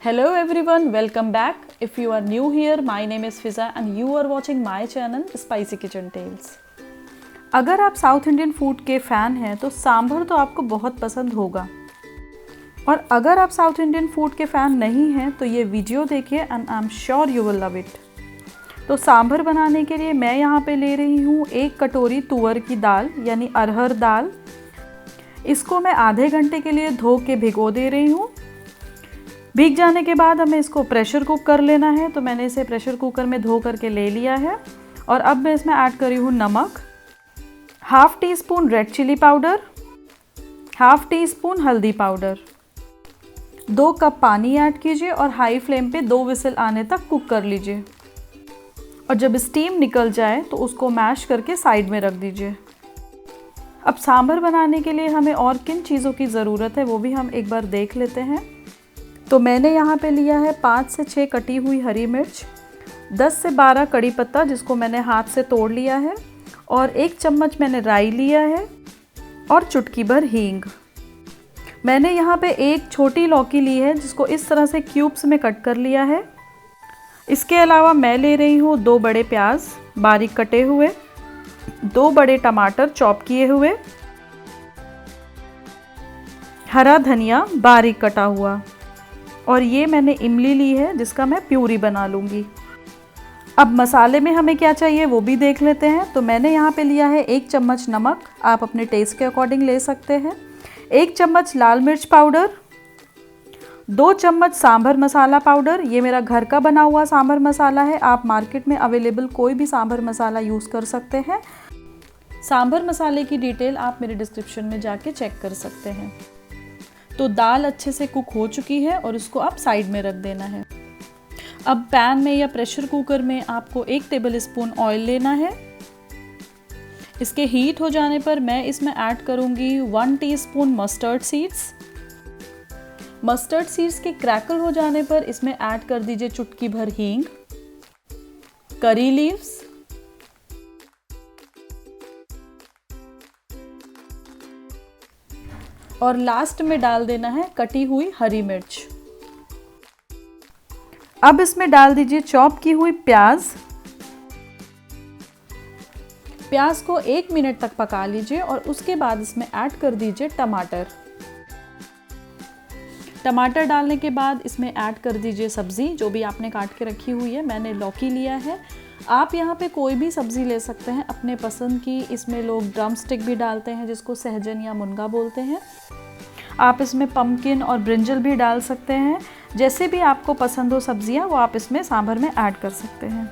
Hello everyone, welcome back. If you are new here, my name is Fiza and you are watching my channel Spicy Kitchen Tales. अगर आप south Indian food के fan हैं तो सांभर तो आपको बहुत पसंद होगा, और अगर आप साउथ इंडियन फूड के फ़ैन नहीं हैं तो ये वीडियो देखिए and I am sure you will love it. तो सांभर बनाने के लिए मैं यहाँ पे ले रही हूँ 1 कटोरी तुअर की दाल यानी अरहर दाल। इसको मैं आधे घंटे के लिए धो के भिगो दे रही हूँ। भीग जाने के बाद हमें इसको प्रेशर कुक कर लेना है, तो मैंने इसे प्रेशर कुकर में धो करके ले लिया है। और अब मैं इसमें ऐड कर रही हूँ नमक, half teaspoon red chilli powder, half teaspoon हल्दी पाउडर, 2 कप पानी ऐड कीजिए और हाई फ्लेम पे 2 विसल आने तक कुक कर लीजिए। और जब स्टीम निकल जाए तो उसको मैश करके साइड में रख दीजिए। अब सांभर बनाने के लिए हमें और किन चीज़ों की ज़रूरत है वो भी हम एक बार देख लेते हैं। तो मैंने यहाँ पे लिया है 5 से 6 कटी हुई हरी मिर्च, 10 से 12 कड़ी पत्ता जिसको मैंने हाथ से तोड़ लिया है, और 1 चम्मच मैंने राई लिया है और चुटकी भर हींग। मैंने यहाँ पे 1 छोटी लौकी ली है जिसको इस तरह से क्यूब्स में कट कर लिया है। इसके अलावा मैं ले रही हूँ 2 बड़े प्याज बारीक कटे हुए, 2 बड़े टमाटर चॉप किए हुए, हरा धनिया बारीक कटा हुआ, और ये मैंने इमली ली है जिसका मैं प्यूरी बना लूँगी। अब मसाले में हमें क्या चाहिए वो भी देख लेते हैं। तो मैंने यहाँ पे लिया है 1 चम्मच नमक, आप अपने टेस्ट के अकॉर्डिंग ले सकते हैं, 1 चम्मच लाल मिर्च पाउडर, 2 चम्मच सांभर मसाला पाउडर। ये मेरा घर का बना हुआ सांभर मसाला है, आप मार्केट में अवेलेबल कोई भी सांभर मसाला यूज़ कर सकते हैं। सांभर मसाले की डिटेल आप मेरे डिस्क्रिप्शन में जाके चेक कर सकते हैं। तो दाल अच्छे से कुक हो चुकी है और इसको आप साइड में रख देना है। अब पैन में या प्रेशर कुकर में आपको 1 टेबल स्पून ऑयल लेना है। इसके हीट हो जाने पर मैं इसमें ऐड करूंगी 1 teaspoon mustard seeds. Mustard seeds के क्रैकल हो जाने पर इसमें ऐड कर दीजिए चुटकी भर हींग, करी लीव्स, और लास्ट में डाल देना है कटी हुई हरी मिर्च। अब इसमें डाल दीजिए चॉप की हुई प्याज। प्याज को 1 मिनट तक पका लीजिए और उसके बाद इसमें ऐड कर दीजिए टमाटर। टमाटर डालने के बाद इसमें ऐड कर दीजिए सब्ज़ी जो भी आपने काट के रखी हुई है। मैंने लौकी लिया है, आप यहाँ पे कोई भी सब्ज़ी ले सकते हैं अपने पसंद की। इसमें लोग ड्रम स्टिक भी डालते हैं जिसको सहजन या मुनगा बोलते हैं। आप इसमें पम्पकिन और ब्रिंजल भी डाल सकते हैं, जैसे भी आपको पसंद हो सब्जियाँ वो आप इसमें सांभर में ऐड कर सकते हैं।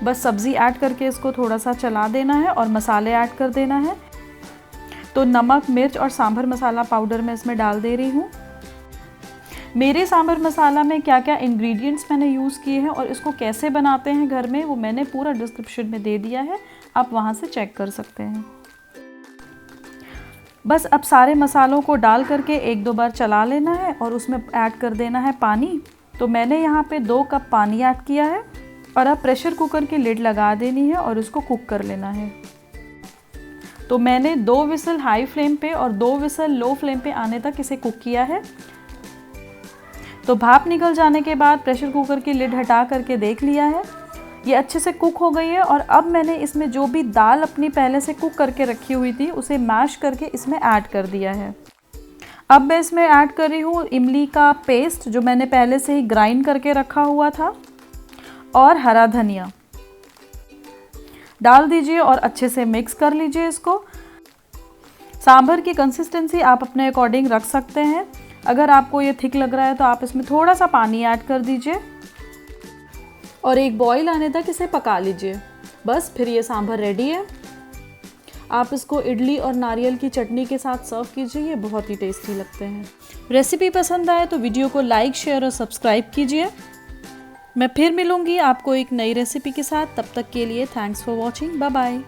बस सब्ज़ी ऐड करके इसको थोड़ा सा चला देना है और मसाले ऐड कर देना है। तो नमक, मिर्च और सांभर मसाला पाउडर मैं इसमें डाल दे रही हूँ। मेरे सांभर मसाला में क्या क्या इंग्रेडिएंट्स मैंने यूज़ किए हैं और इसको कैसे बनाते हैं घर में वो मैंने पूरा डिस्क्रिप्शन में दे दिया है, आप वहाँ से चेक कर सकते हैं। बस अब सारे मसालों को डाल करके 1-2 बार चला लेना है और उसमें ऐड कर देना है पानी। तो मैंने यहाँ पे 2 कप पानी ऐड किया है और अब प्रेशर कुकर की लिड लगा देनी है और इसको कुक कर लेना है। तो मैंने 2 विसल हाई फ्लेम पे और 2 विसल लो फ्लेम पे आने तक इसे कुक किया है। तो भाप निकल जाने के बाद प्रेशर कुकर की लिड हटा करके देख लिया है, ये अच्छे से कुक हो गई है। और अब मैंने इसमें जो भी दाल अपनी पहले से कुक करके रखी हुई थी उसे मैश करके इसमें ऐड कर दिया है। अब मैं इसमें ऐड कर रही हूँ इमली का पेस्ट जो मैंने पहले से ही ग्राइंड करके रखा हुआ था, और हरा धनिया डाल दीजिए और अच्छे से मिक्स कर लीजिए इसको। सांभर की कंसिस्टेंसी आप अपने अकॉर्डिंग रख सकते हैं। अगर आपको ये थिक लग रहा है तो आप इसमें थोड़ा सा पानी ऐड कर दीजिए और एक बॉईल आने तक इसे पका लीजिए। बस फिर ये सांभर रेडी है। आप इसको इडली और नारियल की चटनी के साथ सर्व कीजिए, ये बहुत ही टेस्टी लगते हैं। रेसिपी पसंद आए तो वीडियो को लाइक, शेयर और सब्सक्राइब कीजिए। मैं फिर मिलूँगी आपको एक नई रेसिपी के साथ, तब तक के लिए thanks for watching, bye bye.